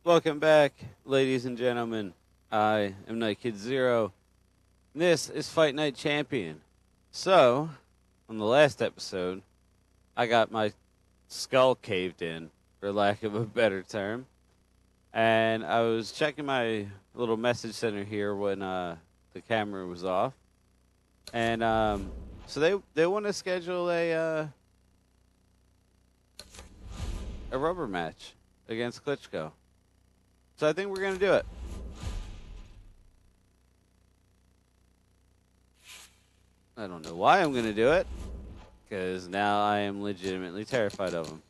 Welcome back, ladies and gentlemen. I am Night Kid Zero. This is Fight Night Champion. So, on the last episode, I got my skull caved in, for lack of a better term. And I was checking my little message center here when the camera was off. And so they want to schedule a rubber match against Klitschko. So I think we're going to do it. I don't know why I'm going to do it, because now I am legitimately terrified of him.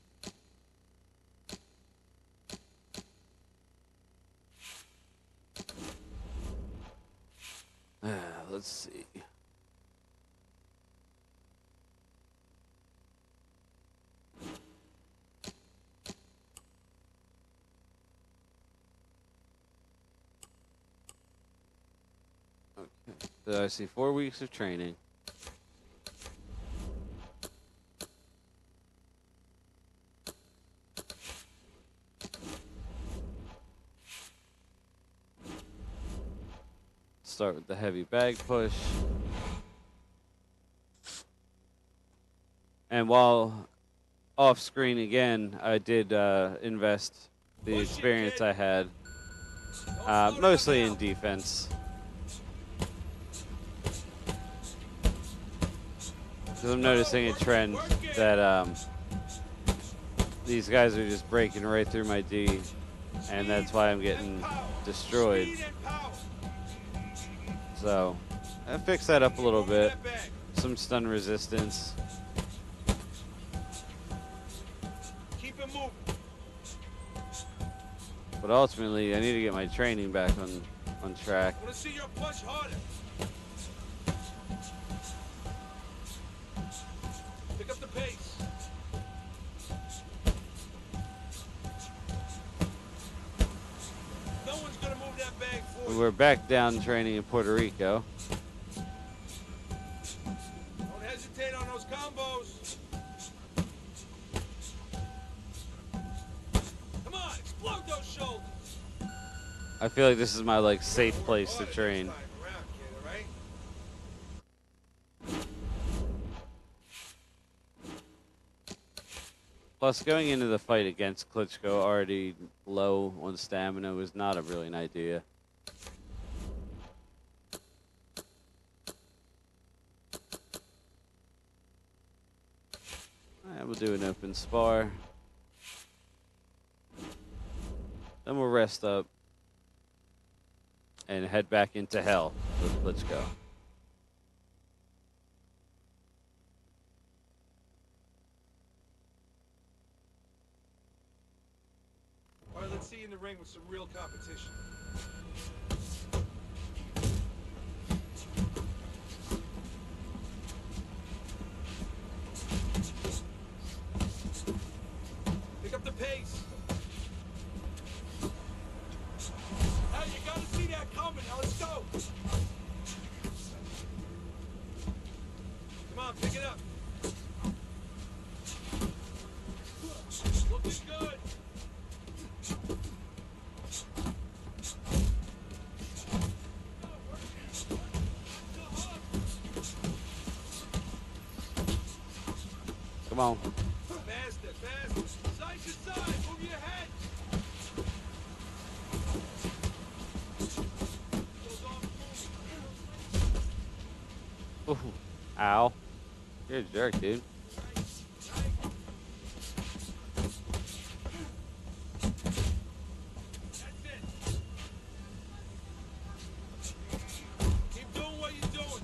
Let's see. Okay. So I see 4 weeks of training. Start with the heavy bag push. And while off screen again, I did invest the experience I had, mostly in defense. Because I'm noticing a trend that these guys are just breaking right through my D, and that's why I'm getting destroyed. So I fixed that up a little bit. Some stun resistance. Keep it moving. But ultimately, I need to get my training back on track. I want to see your punch harder. Pick up the pace. No one's gonna move that bag for you. We're back down training in Puerto Rico. Don't hesitate on those combos. Come on, explode those shoulders. I feel like this is my safe place to train. Plus, going into the fight against Klitschko already low on stamina was not a brilliant idea. Alright, we'll do an open spar. Then we'll rest up and head back into hell with Klitschko. All right, let's see you in the ring with some real competition. Pick up the pace. Hey, you gotta see that coming. Now let's go. Come on, pick it up. Looking good. Come on. Faster, faster. Side to side. Move your head. Ooh. Ow. You're a jerk, dude. Keep doing what you're doing.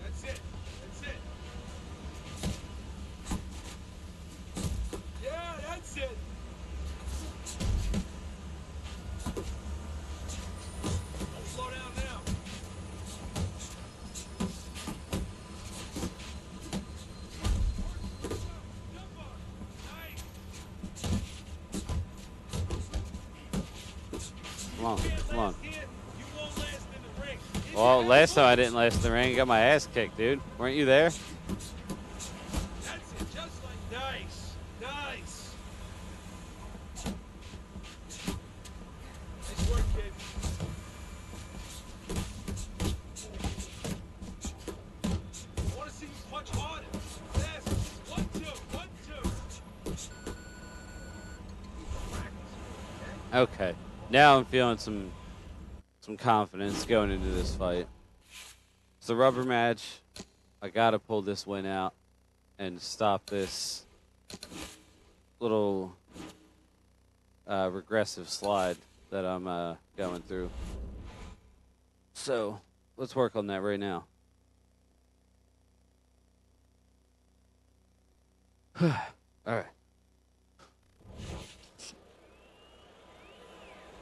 That's it. That's it. Yeah, that's it. Don't slow down now. Jump on. Nice. Come on. Come on. Here, you won't last in the ring. Well, last time I didn't last in the ring. I got my ass kicked, dude. Weren't you there? That's it. Just like nice. Nice. Nice work, kid. I want to see you punch harder. Faster. 1, 2, 1, 2. Okay. Now I'm feeling some confidence going into this fight. It's a rubber match. I gotta pull this win out and stop this little regressive slide that I'm going through. So let's work on that right now. All right.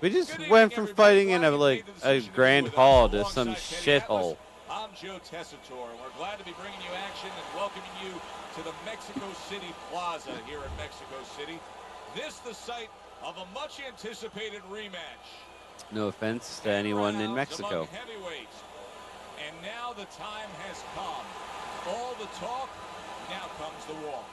We just went from fighting in a grand hall to some shithole. I'm Joe Tessitore, and we're glad to be bringing you action and welcoming you to the Mexico City Plaza here in Mexico City. This the site of a much-anticipated rematch. No offense to anyone in Mexico. Heavyweights. And now the time has come. All the talk, now comes the walk.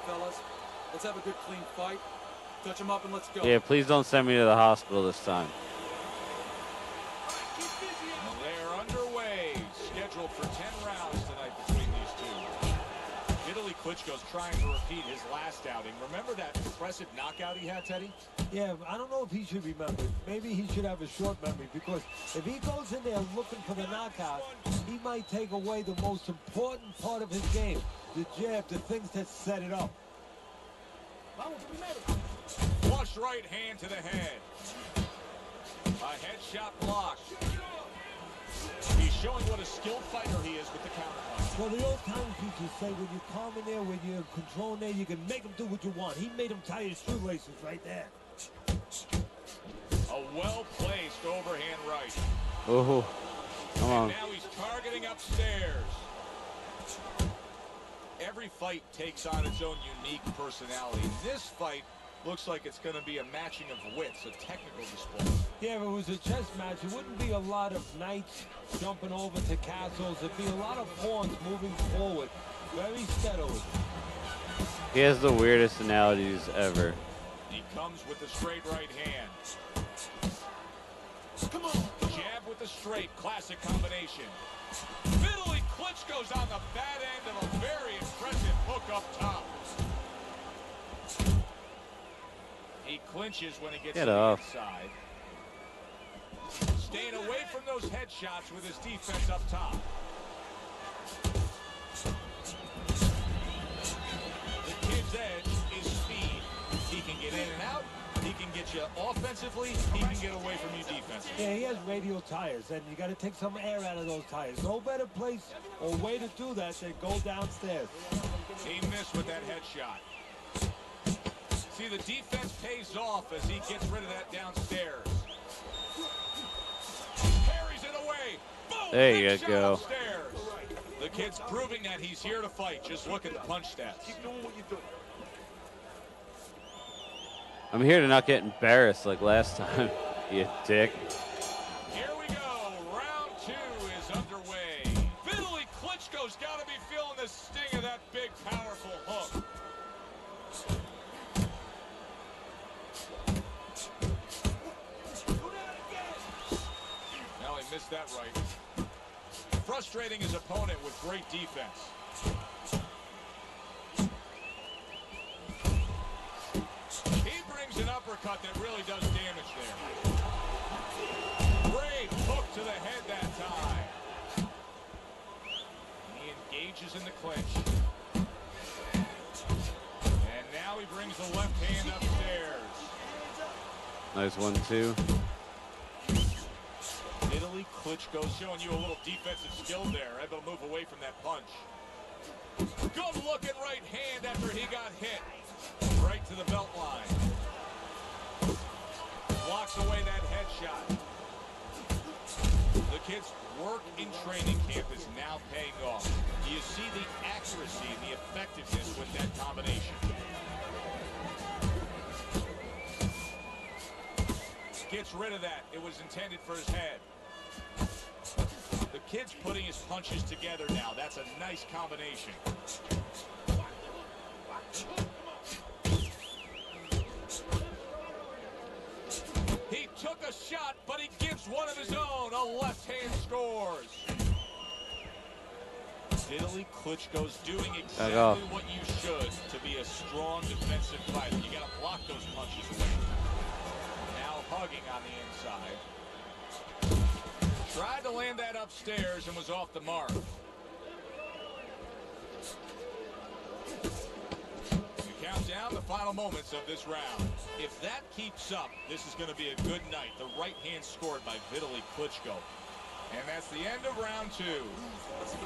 Fellas, let's have a good clean fight. Touch him up and let's go. Yeah, please don't send me to the hospital this time. They're underway, scheduled for 10 rounds tonight between these two. Vitaly Klitschko's trying to repeat his last outing. Remember that impressive knockout he had, Teddy? Yeah, I don't know if he should remember. Maybe he should have a short memory, because if he goes in there looking for the knockout, he might take away the most important part of his game, the jab, the things that set it up. Flush right hand to the head. A headshot blocked. He's showing what a skilled fighter he is with the counterpunch. Well, the old timers used to say when you calm in there, when you're in control in there, you can make him do what you want. He made him tie his shoelaces right there. A well-placed overhand right. Oh, come on. And now he's targeting upstairs. Every fight takes on its own unique personality. This fight looks like it's going to be a matching of wits, a technical display. Yeah, if it was a chess match, it wouldn't be a lot of knights jumping over to castles. It'd be a lot of pawns moving forward, very steadily. He has the weirdest analogies ever. He comes with the straight right hand. Come on. Jab with the straight, classic combination. Vitaly Klitschko's on the bad end of a very impressive hook up top. He clinches when he gets to the inside. Staying away from those headshots with his defense up top. The kid's edge is speed. He can get in and out. He can get you offensively. He can get away from you defensively. Yeah, he has radial tires, and you got to take some air out of those tires. No better place or way to do that than go downstairs. He missed with that headshot. See, the defense pays off as he gets rid of that downstairs. Carries it away. Boom! There you Big shot go. Upstairs. The kid's proving that he's here to fight. Just look at the punch stats. Keep doing what you're doing. I'm here to not get embarrassed like last time, you dick. Here we go. Round 2 is underway. Vitaly Klitschko's got to be feeling the sting of that big, powerful hook. Now he missed that right. Frustrating his opponent with great defense. An uppercut that really does damage there. Great hook to the head that time. He engages in the clinch. And now he brings the left hand upstairs. Nice 1-2. Vitaly Klitschko showing you a little defensive skill there. Able to move away from that punch. Good looking right hand after he got hit. Right to the belt line. Blocks away that headshot. The kid's work in training camp is now paying off. You see the accuracy and the effectiveness with that combination. gets rid of that. It was intended for his head. The kid's putting his punches together now. That's a nice combination. He took a shot, but he gives one of his own. A left hand scores. Vitaly Klitschko's doing exactly what you should to be a strong defensive fighter. You got to block those punches away. Now hugging on the inside. Tried to land that upstairs and was off the mark. We count down the final moments of this round. If that keeps up, this is going to be a good night. The right hand scored by Vitaly Klitschko. And that's the end of round 2.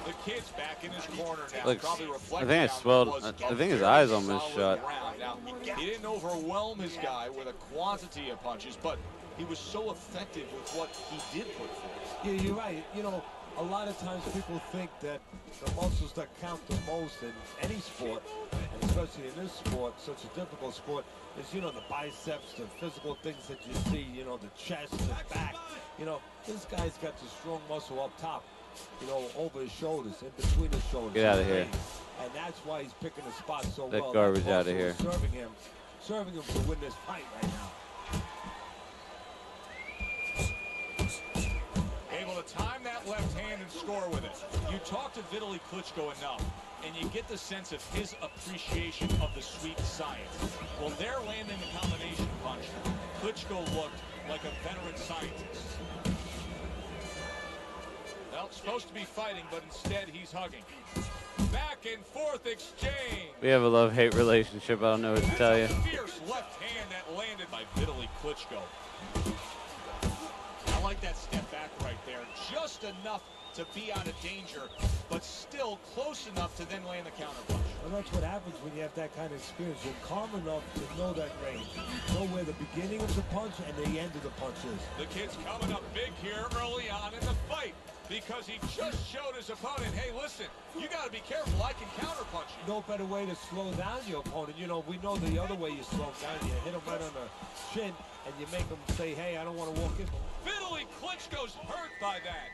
The kid's back in his corner now. Look, Probably I think I swelled. I think his eyes almost shut. Now, he didn't overwhelm his guy with a quantity of punches, but he was so effective with what he did put forth. Yeah, you're right. You know, a lot of times people think that the muscles that count the most in any sport, and especially in this sport, such a difficult sport, is, you know, the biceps, the physical things that you see, you know, the chest, the back. You know, this guy's got the strong muscle up top, you know, over his shoulders, in between his shoulders. Get out of here. And that's why he's picking the spot so That well. garbage That out of here. Serving him to win this fight right now. Able to time that left hand and score with it. You talk to Vitaly Klitschko enough, and you get the sense of his appreciation of the sweet science. Well, they're landing the combination punch. Klitschko looked like a veteran scientist. Well, supposed to be fighting, but instead he's hugging. Back and forth exchange. We have a love-hate relationship. I don't know what to tell you. That's a fierce left hand that landed by Vitaly Klitschko. I like that step back right there. Just enough to be out of danger, but still close enough to then land the counter punch. Well, that's what happens when you have that kind of experience. You're calm enough to know that range. You know where the beginning of the punch and the end of the punch is. The kid's coming up big here early on in the fight because he just showed his opponent, hey, listen, you got to be careful. I can counter punch you. No better way to slow down your opponent. You know, we know the other way you slow him down. You hit him right on the chin and you make him say, hey, I don't want to walk in. Vitaly Klitschko's hurt by that.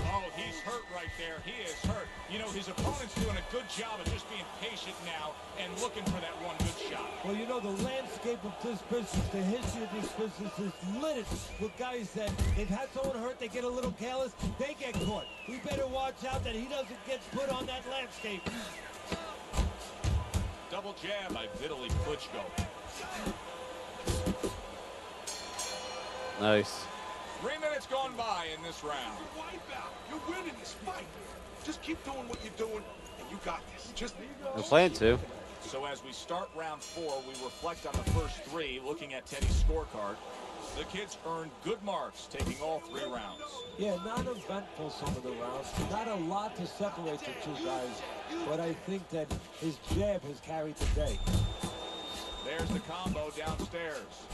Oh, he's hurt right there. He is hurt. You know, his opponent's doing a good job of just being patient now and looking for that one good shot. Well, you know, the landscape of this business, the history of this business is littered with guys that they've had someone hurt, they get a little careless, they get caught. We better watch out that he doesn't get put on that landscape. Double jab by Vitaly Klitschko. Nice. 3 minutes gone by in this round. You're winning this fight. Just keep doing what you're doing, and you got this. Just I plan to. So as we start round 4, we reflect on the first 3, looking at Teddy's scorecard. The kids earned good marks, taking all 3 rounds. Yeah, not eventful some of the rounds. Not a lot to separate the two guys, but I think that his jab has carried the day. There's the combo downstairs.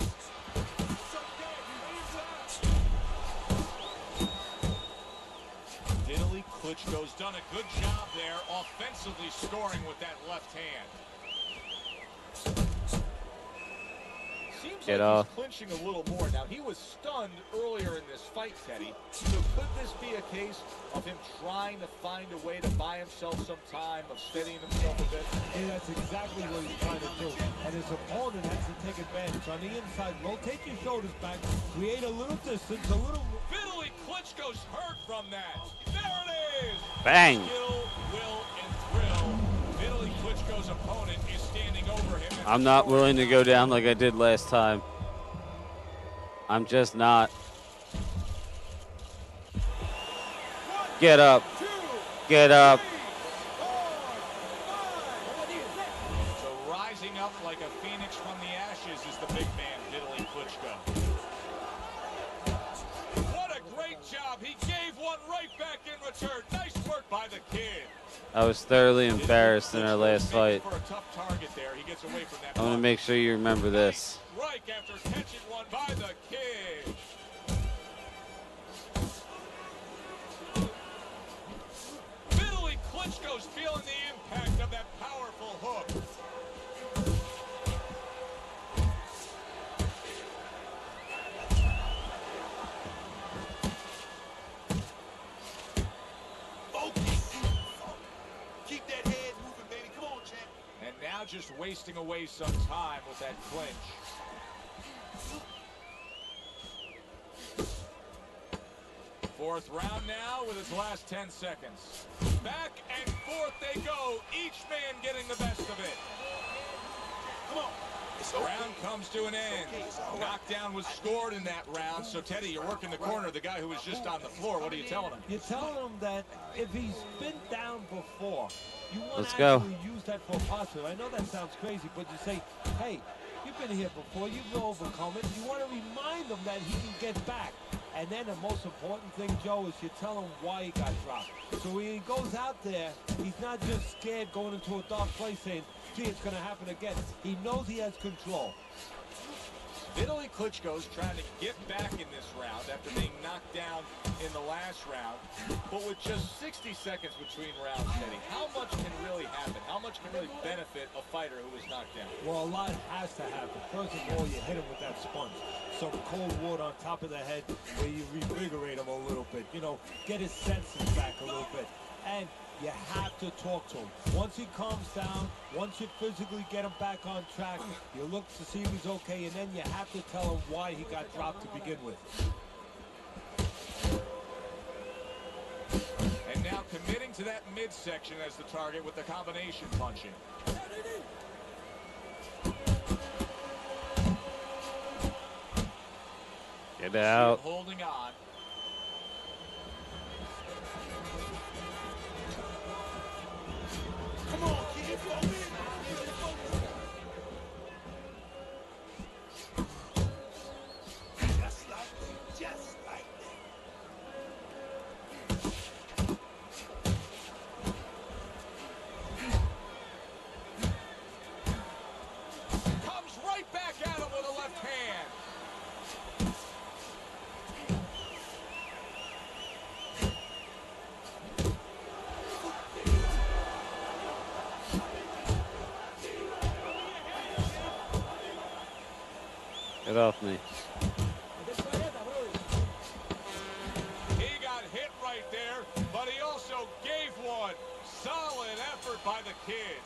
Vitaly Klitschko's done a good job there, offensively scoring with that left hand. Seems Get like off. he's clinching a little more. Now, he was stunned earlier in this fight, Teddy. So could this be a case of him trying to find a way to buy himself some time, of steadying himself a bit? And that's exactly what he's trying to do. And his opponent has to take advantage. On the inside, rotate your shoulders back, create a little distance, a little... Vitaly Klitschko's hurt from that. There it is. Bang. Skill, will, and thrill. Vitaly Klitschko's opponent is standing over him. I'm not willing to go down like I did last time. I'm just not. Get up. Get up. So rising up like a phoenix from the ashes is the big man, Vitaly Klitschko. What a great job. He gave one right back in return. Nice work by the kid. I was thoroughly embarrassed in our last fight. For a tough target there. He gets away from that. I'm going to make sure you remember this. Strike after catching one by the kid. Vitaly Klitschko's feeling the impact of that powerful hook. now just wasting away some time with that clinch. Fourth round now with his last 10 seconds. Back and forth they go, each man getting the best of it. Come on. Round comes to an end. Knockdown was scored in that round. So, Teddy, you're working the corner, the guy who was just on the floor. What are you telling him? You're telling him that if he's been down before, you want Let's to go. actually use that for positive. I know that sounds crazy, but you say, hey, you've been here before, you've overcome it. You want to remind him that he can get back. And then the most important thing, Joe, is you tell him why he got dropped. So when he goes out there, he's not just scared going into a dark place saying, gee, it's going to happen again. He knows he has control. Vitaly Klitschko's trying to get back in this round after being knocked down in the last round. But with just 60 seconds between rounds, Teddy, how much can really happen? How much can really benefit a fighter who was knocked down? Well, a lot has to happen. First of all, you hit him with that sponge. Some cold water on top of the head where you revigorate him a little bit. You know, get his senses back a little bit. And you have to talk to him. Once he calms down, once you physically get him back on track, you look to see if he's okay, and then you have to tell him why he got dropped to begin with. And now committing to that midsection as the target with the combination punching. Get out. Holding on. Come on, kid. Go in. Just like that. Just like Comes right back at him with a left hand. Get off me. He got hit right there, but he also gave one. Solid effort by the kid.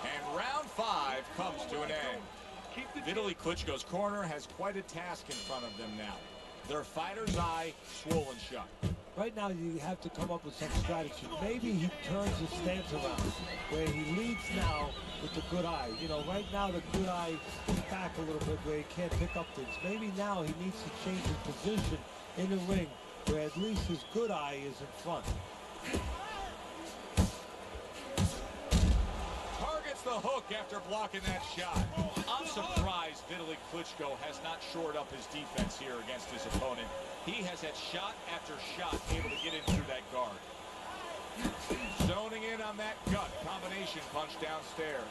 And round 5 comes to an end. Vitaly Klitschko's corner has quite a task in front of them now. Their fighter's eye swollen shut. Right now, you have to come up with some strategy. Maybe he turns his stance around, where he leads now with the good eye. You know, right now the good eye is back a little bit where he can't pick up things. Maybe now he needs to change his position in the ring, where at least his good eye is in front. Targets the hook after blocking that shot. I'm surprised Vitaly Klitschko has not shored up his defense here against his opponent. He has had shot after shot able to get in through that guard. Zoning in on that gut combination punch downstairs.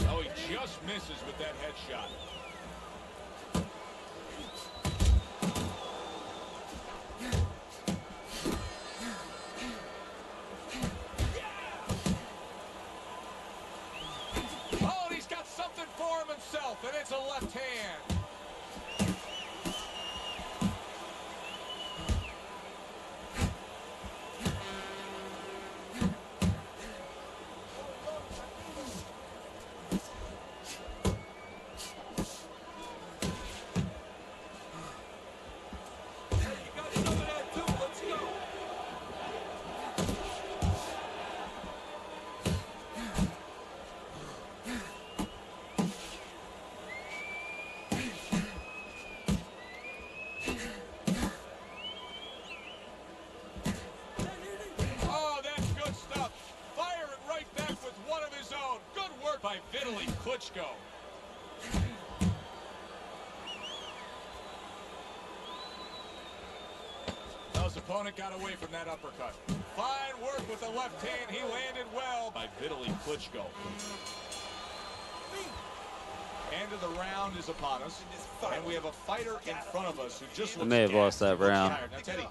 Oh, he just misses with that headshot. Oh, and he's got something for him himself, and it's a left hand. By Vitaly Klitschko. Well, his opponent got away from that uppercut. Fine work with the left hand. He landed well by Vitaly Klitschko. End of the round is upon us, and we have a fighter in front of us who just looks I may have lost that round. tired. Now, Teddy,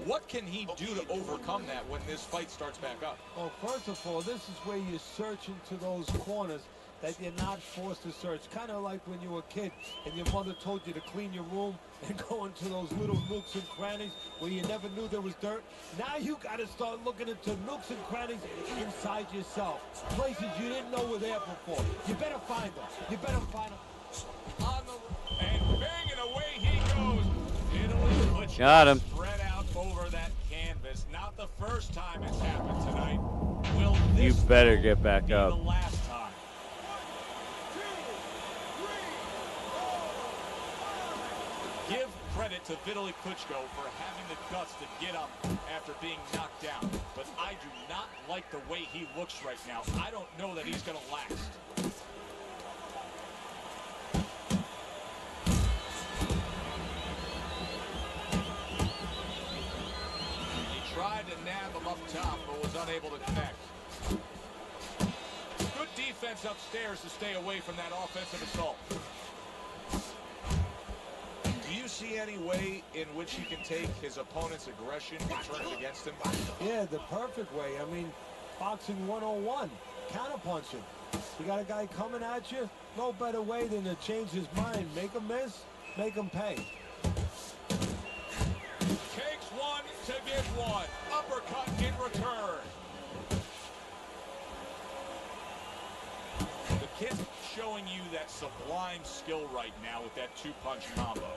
what can he do to overcome that when this fight starts back up? Well, first of all, this is where you search into those corners that you're not forced to search. Kind of like when you were a kid and your mother told you to clean your room and go into those little nooks and crannies where you never knew there was dirt. Now you got to start looking into nooks and crannies inside yourself. Places you didn't know were there before. You better find them. You better find them. And banging away he goes. Italy Got him. Spread out over that canvas. Not the first time it's happened tonight. Will You this better get back be up. the last time? Give credit to Vitaly Klitschko for having the guts to get up after being knocked down. But I do not like the way he looks right now. I don't know that he's going to last. He tried to nab him up top, but was unable to connect. Good defense upstairs to stay away from that offensive assault. Do you see any way in which he can take his opponent's aggression and turn it against him? Yeah, the perfect way. I mean, boxing 101, counterpunching. You got a guy coming at you, no better way than to change his mind. Make him miss, make him pay. Takes one to get one. Uppercut in return. The kid's showing you that sublime skill right now with that two-punch combo.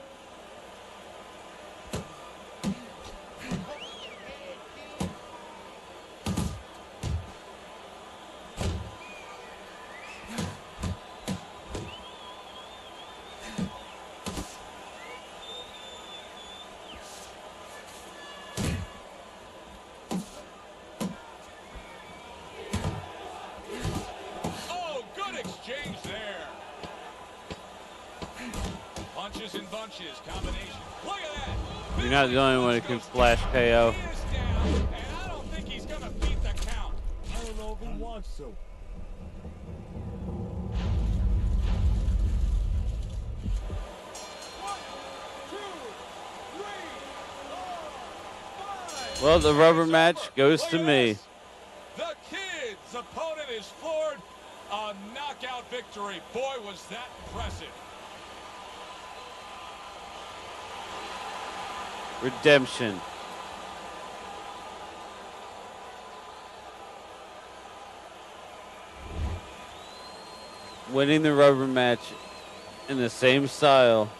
Exchange there. Punches and bunches combination. Look at that. You're not the only one who can flash KO. He is down, and I don't think he's going to beat the count. I don't know if he wants to. 1, 2, 3, 4, 5. Well, the rubber match goes to me. The kid's opponent is floored. A knockout victory. Boy, was that impressive. Redemption. Winning the rubber match in the same style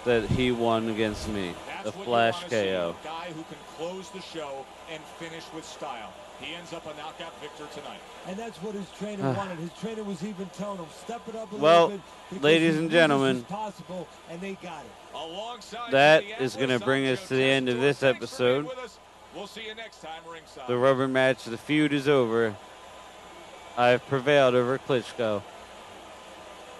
that he won against me. That's A what flash you wanna see, KO. a guy who can close the show and finish with style. He ends up a knockout victor tonight. And that's what his trainer wanted. His trainer was even telling him, step it up a Well, little bit. because ladies as and good as gentlemen, is possible, and they got it. Alongside that is Minneapolis, going to bring us to the end of this thanks for being episode. with us. We'll see you next time ringside. The rubber match, the feud is over. I've prevailed over Klitschko.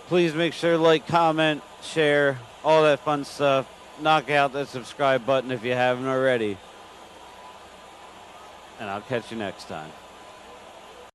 Please make sure to like, comment, share, all that fun stuff. Knock out that subscribe button if you haven't already. And I'll catch you next time.